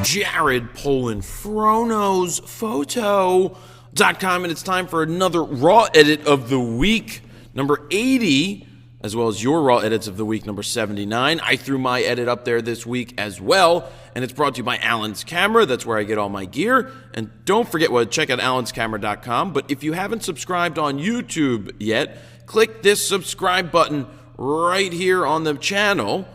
Jared Polin, FroKnowsPhoto.com, and it's time for another Raw Edit of the Week, number 80, as well as your Raw Edits of the Week, number 79. I threw my edit up there this week as well, and it's brought to you by Alan's Camera. That's where I get all my gear. And don't forget, check out alanscamera.com. But if you haven't subscribed on YouTube yet, click this subscribe button right here on the channel.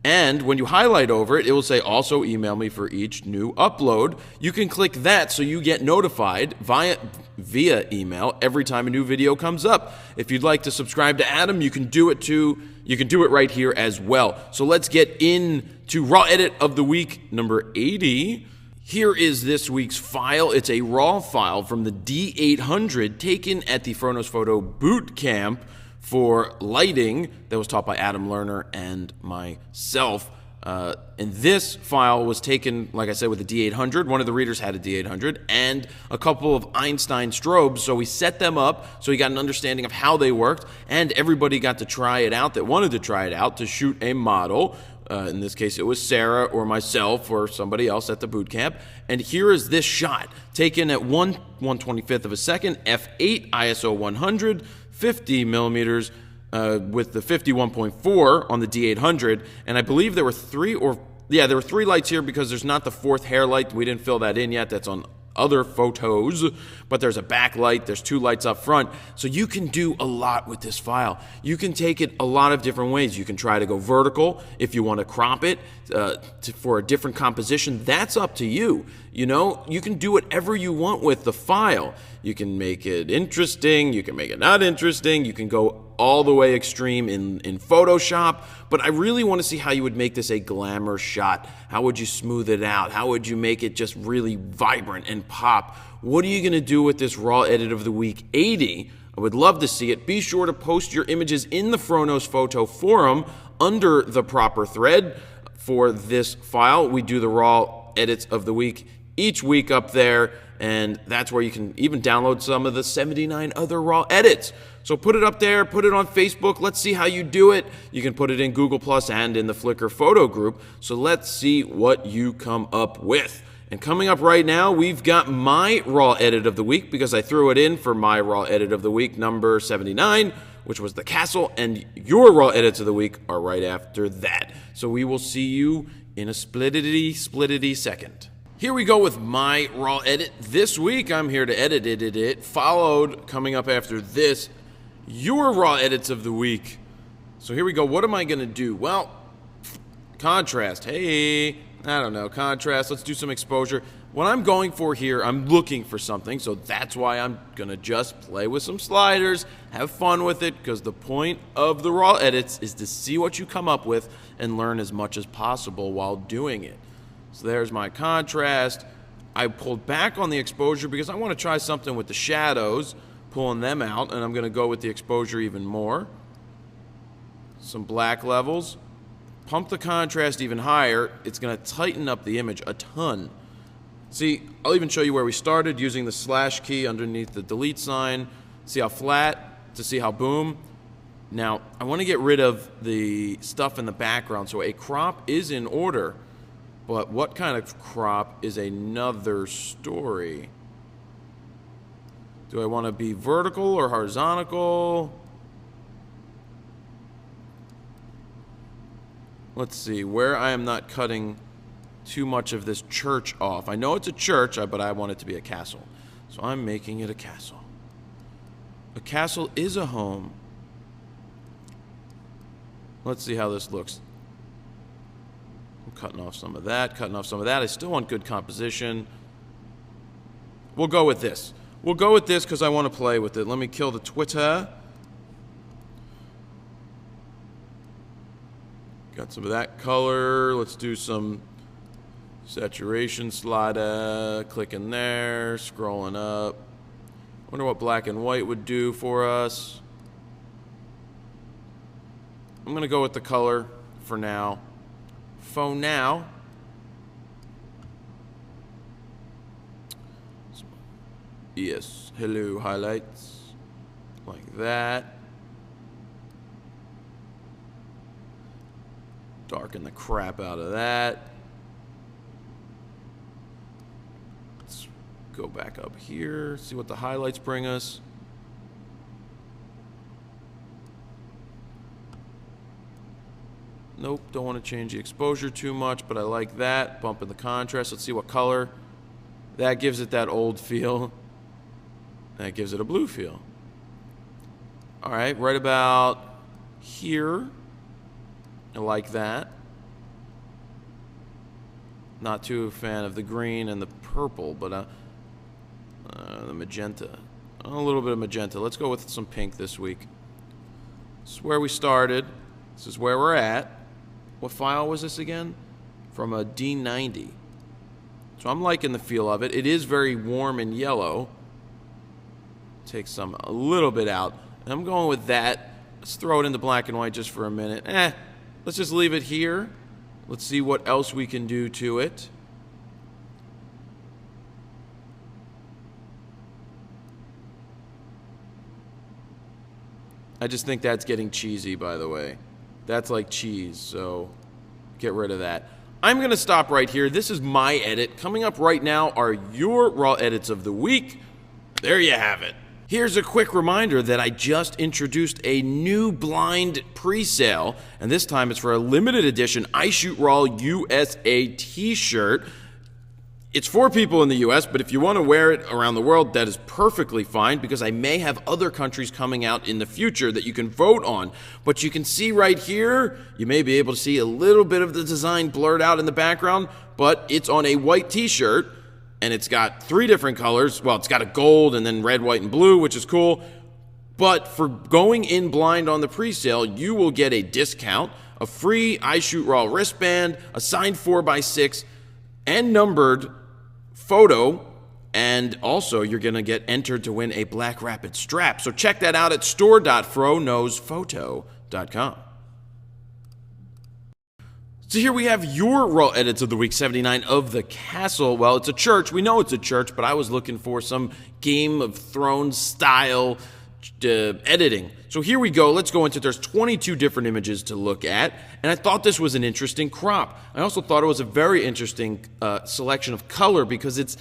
And when you highlight over it, it will say also email me for each new upload. You can click that so you get notified via email every time a new video comes up. If you'd like to subscribe to Adam, you can do it too. You can do it right here as well. So let's get into Raw Edit of the Week number 80. Here is this week's file. It's a raw file from the D800 taken at the FroKnowsPhoto boot camp for lighting that was taught by Adam Lerner and myself. And this file was taken, like I said, with a D800. One of the readers had a D800 and a couple of Einstein strobes. So we set them up so we got an understanding of how they worked, and everybody got to try it out that wanted to try it out to shoot a model. In this case, it was Sarah or myself or somebody else at the boot camp. And here is this shot taken at 1/125th of a second, f8, ISO 100, 50 millimeters with the 51.4 on the D800. And I believe there were three lights here because there's not the fourth hair light. We didn't fill that in yet. That's on other photos, but there's a backlight, there's two lights up front, so you can do a lot with this file. You can take it a lot of different ways. You can try to go vertical if you want to crop it for a different composition. That's up to you. You know, you can do whatever you want with the file. You can make it interesting, you can make it not interesting, you can go all the way extreme in Photoshop, but I really want to see how you would make this a glamour shot. How would you smooth it out? How would you make it just really vibrant and pop? What are you going to do with this Raw Edit of the Week 80? I would love to see it. Be sure to post your images in the FroKnowsPhoto forum under the proper thread for this file. We do the Raw Edits of the Week each week up there, and that's where you can even download some of the 79 other raw edits. So put it up there, put it on Facebook. Let's see how you do it. You can put it in Google Plus and in the Flickr photo group. So let's see what you come up with. And coming up right now, we've got my raw edit of the week because I threw it in for my raw edit of the week number 79, which was the castle, and your raw edits of the week are right after that. So we will see you in a splittity second. Here we go with my raw edit. This week, I'm here to edit it. Followed, coming up after this, your raw edits of the week. So here we go. What am I going to do? Well, contrast. Hey, I don't know. Contrast. Let's do some exposure. What I'm going for here, I'm looking for something. So that's why I'm going to just play with some sliders, have fun with it, because the point of the raw edits is to see what you come up with and learn as much as possible while doing it. So there's my contrast. I pulled back on the exposure because I want to try something with the shadows, pulling them out, and I'm going to go with the exposure even more. Some black levels. Pump the contrast even higher. It's going to tighten up the image a ton. See, I'll even show you where we started using the slash key underneath the delete sign. See how flat to see how boom. Now, I want to get rid of the stuff in the background, so a crop is in order. But what kind of crop is another story? Do I want to be vertical or horizontal? Let's see, where I am not cutting too much of this church off. I know it's a church, but I want it to be a castle. So I'm making it a castle. A castle is a home. Let's see how this looks. Cutting off some of that, cutting off some of that. I still want good composition. We'll go with this. We'll go with this because I want to play with it. Let me kill the Twitter. Got some of that color. Let's do some saturation slider. Clicking there, scrolling up. Wonder what black and white would do for us. I'm going to go with the color for now. Phone now. Yes, hello highlights like that. Darken the crap out of that. go back up here, see what the highlights bring us. Nope, don't want to change the exposure too much, but I like that. Bumping the contrast. Let's see what color. That gives it that old feel. That gives it a blue feel. All right, right about here. I like that. Not too a fan of the green and the purple, but the magenta. A little bit of magenta. Let's go with some pink this week. This is where we started. This is where we're at. What file was this again? From a D90. So I'm liking the feel of it. It is very warm and yellow. Take some a little bit out. And I'm going with that. Let's throw it into black and white just for a minute. Let's just leave it here. Let's see what else we can do to it. I just think that's getting cheesy, by the way. That's like cheese, so get rid of that. I'm going to stop right here. This is my edit. Coming up right now are your raw edits of the week. There you have it. Here's a quick reminder that I just introduced a new blind pre-sale, and this time it's for a limited edition I Shoot Raw USA t-shirt. It's for people in the US, but if you want to wear it around the world, that is perfectly fine, because I may have other countries coming out in the future that you can vote on. But you can see right here, you may be able to see a little bit of the design blurred out in the background, but it's on a white t-shirt, and it's got 3 different colors. Well, it's got a gold and then red, white, and blue, which is cool. But for going in blind on the pre-sale, you will get a discount, a free I Shoot Raw wristband, a signed 4x6, and numbered photo, and also you're going to get entered to win a Black Rapid strap. So check that out at store.FroKnowsPhoto.com. So here we have your raw edits of the week 79 of The Castle. Well, it's a church. We know it's a church, but I was looking for some Game of Thrones style editing. So here we go. Let's go into, there's 22 different images to look at, and I thought this was an interesting crop. I also thought it was a very interesting selection of color, because it's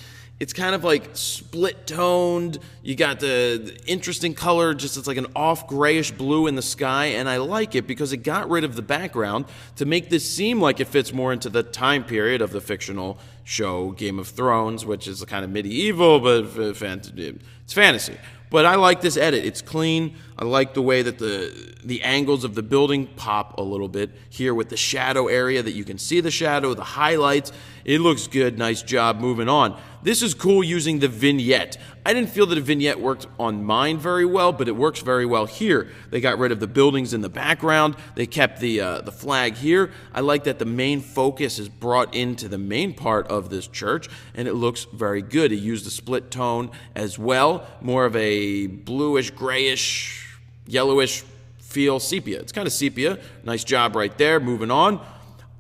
kind of like split toned. You got the interesting color, just it's like an off grayish blue in the sky, and I like it because it got rid of the background to make this seem like it fits more into the time period of the fictional show Game of Thrones, which is kind of medieval, but it's fantasy. But I like this edit. It's clean. I like the way that the angles of the building pop a little bit here with the shadow area, that you can see the shadow, the highlights. It looks good. Nice job. Moving on. This is cool using the vignette. I didn't feel that a vignette worked on mine very well, but it works very well here. They got rid of the buildings in the background. They kept the flag here. I like that the main focus is brought into the main part of this church, and it looks very good. It used a split tone as well, more of a bluish, grayish, yellowish feel, sepia. It's kind of sepia. Nice job right there. Moving on.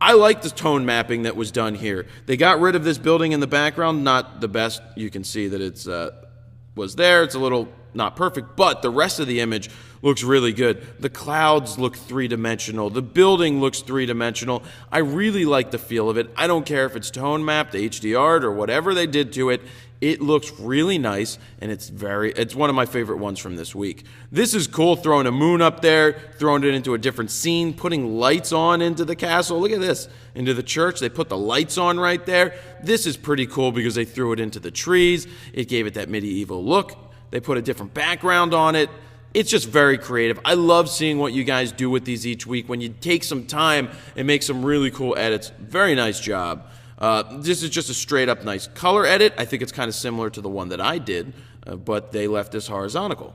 I like the tone mapping that was done here. They got rid of this building in the background. Not the best. You can see that it's was there. It's a little not perfect, but the rest of the image looks really good. The clouds look three-dimensional. The building looks three-dimensional. I really like the feel of it. I don't care if it's tone mapped, HDR'd, or whatever they did to it. It looks really nice, and it's one of my favorite ones from this week. This is cool, throwing a moon up there, throwing it into a different scene, putting lights on into the castle. Look at this. Into the church, they put the lights on right there. This is pretty cool because they threw it into the trees. It gave it that medieval look. They put a different background on it. It's just very creative. I love seeing what you guys do with these each week. When you take some time and make some really cool edits. Very nice job. This is just a straight up nice color edit. I think it's kind of similar to the one that I did, but they left this horizontal.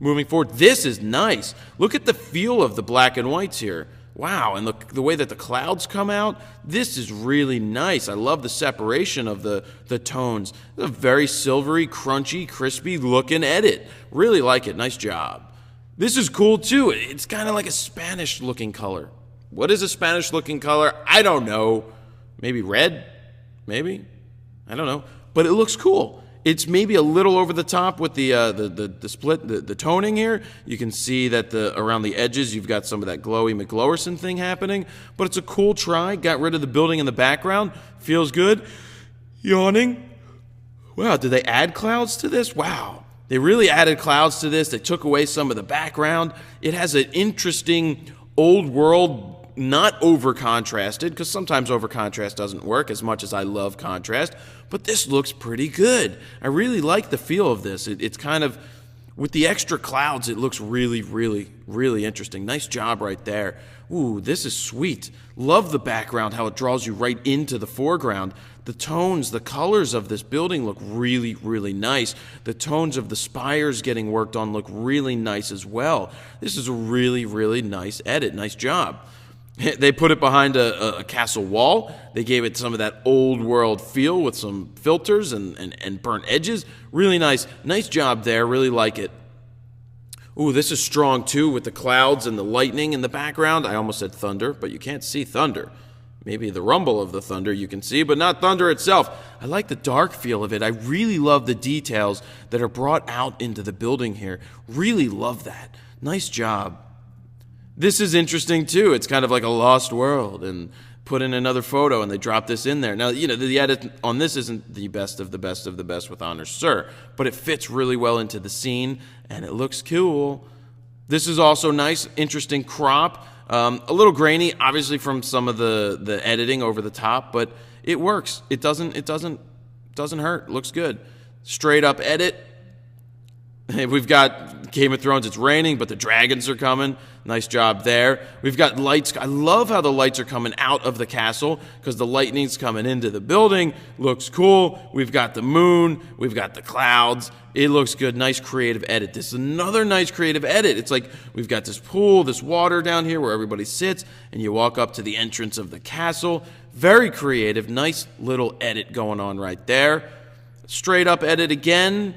Moving forward, this is nice. Look at the feel of the black and whites here. Wow, and the way that the clouds come out, this is really nice. I love the separation of the tones. It's a very silvery, crunchy, crispy looking edit. Really like it. Nice job. This is cool too. It's kind of like a Spanish looking color. What is a Spanish looking color? I don't know. Maybe red? Maybe? I don't know. But it looks cool. It's maybe a little over the top with the split, the toning here. You can see that around the edges you've got some of that glowy McGlowerson thing happening. But it's a cool try. Got rid of the building in the background. Feels good. Yawning. Wow, did they add clouds to this? Wow. They really added clouds to this. They took away some of the background. It has an interesting old world, not over contrasted, because sometimes over contrast doesn't work as much as I love contrast, but this looks pretty good. I really like the feel of this. It's kind of, with the extra clouds, it looks really, really, really interesting. Nice job right there. Ooh, this is sweet. Love the background, how it draws you right into the foreground. The tones, the colors of this building look really, really nice. The tones of the spires getting worked on look really nice as well. This is a really, really nice edit. Nice job. They put it behind a castle wall. They gave it some of that old world feel with some filters and burnt edges. Really nice. Nice job there. Really like it. Ooh, this is strong too with the clouds and the lightning in the background. I almost said thunder, but you can't see thunder. Maybe the rumble of the thunder you can see, but not thunder itself. I like the dark feel of it. I really love the details that are brought out into the building here. Really love that. Nice job. This is interesting too. It's kind of like a lost world, and put in another photo and they drop this in there. Now, you know, the edit on this isn't the best of the best of the best with honor, sir, but it fits really well into the scene and it looks cool. This is also nice, interesting crop. A little grainy, obviously, from some of the editing over the top, but it works. It doesn't hurt. Looks good. Straight up edit. We've got Game of Thrones. It's raining, but the dragons are coming. Nice job there. We've got lights. I love how the lights are coming out of the castle because the lightning's coming into the building. Looks cool. We've got the moon. We've got the clouds. It looks good. Nice creative edit. This is another nice creative edit. It's like we've got this pool, this water down here where everybody sits, and you walk up to the entrance of the castle. Very creative. Nice little edit going on right there. Straight up edit again.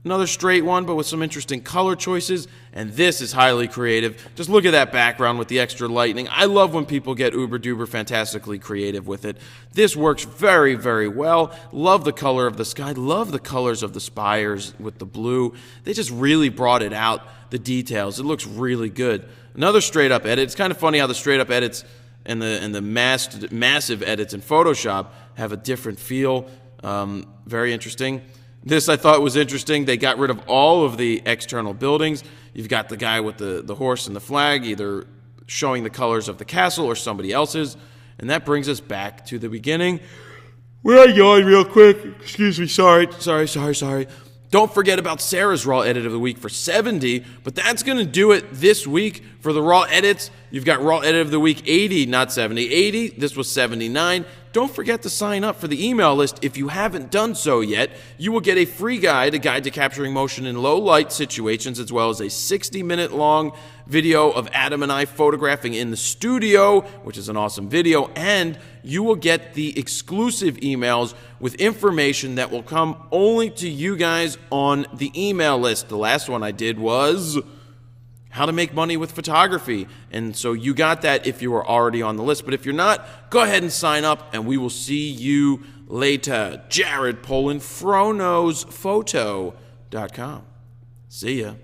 Another straight one, but with some interesting color choices. And this is highly creative. Just look at that background with the extra lightning. I love when people get uber-duper fantastically creative with it. This works very, very well. Love the color of the sky. Love the colors of the spires with the blue. They just really brought it out, the details. It looks really good. Another straight-up edit. It's kind of funny how the straight-up edits and the massive edits in Photoshop have a different feel. Very interesting. This I thought was interesting. They got rid of all of the external buildings. You've got the guy with the horse and the flag, either showing the colors of the castle or somebody else's. And that brings us back to the beginning. Where are you going real quick? Excuse me, sorry. Don't forget about Sarah's Raw Edit of the Week for 70, but that's going to do it this week for the Raw Edits. You've got Raw Edit of the Week 80, not 70. 80, this was 79. Don't forget to sign up for the email list if you haven't done so yet. You will get a free guide, a guide to capturing motion in low light situations, as well as a 60-minute long video of Adam and I photographing in the studio, which is an awesome video, and you will get the exclusive emails with information that will come only to you guys on the email list. The last one I did was how to make money with photography. And so you got that if you were already on the list. But if you're not, go ahead and sign up and we will see you later. Jared Polin, FroKnowsPhoto.com. See ya.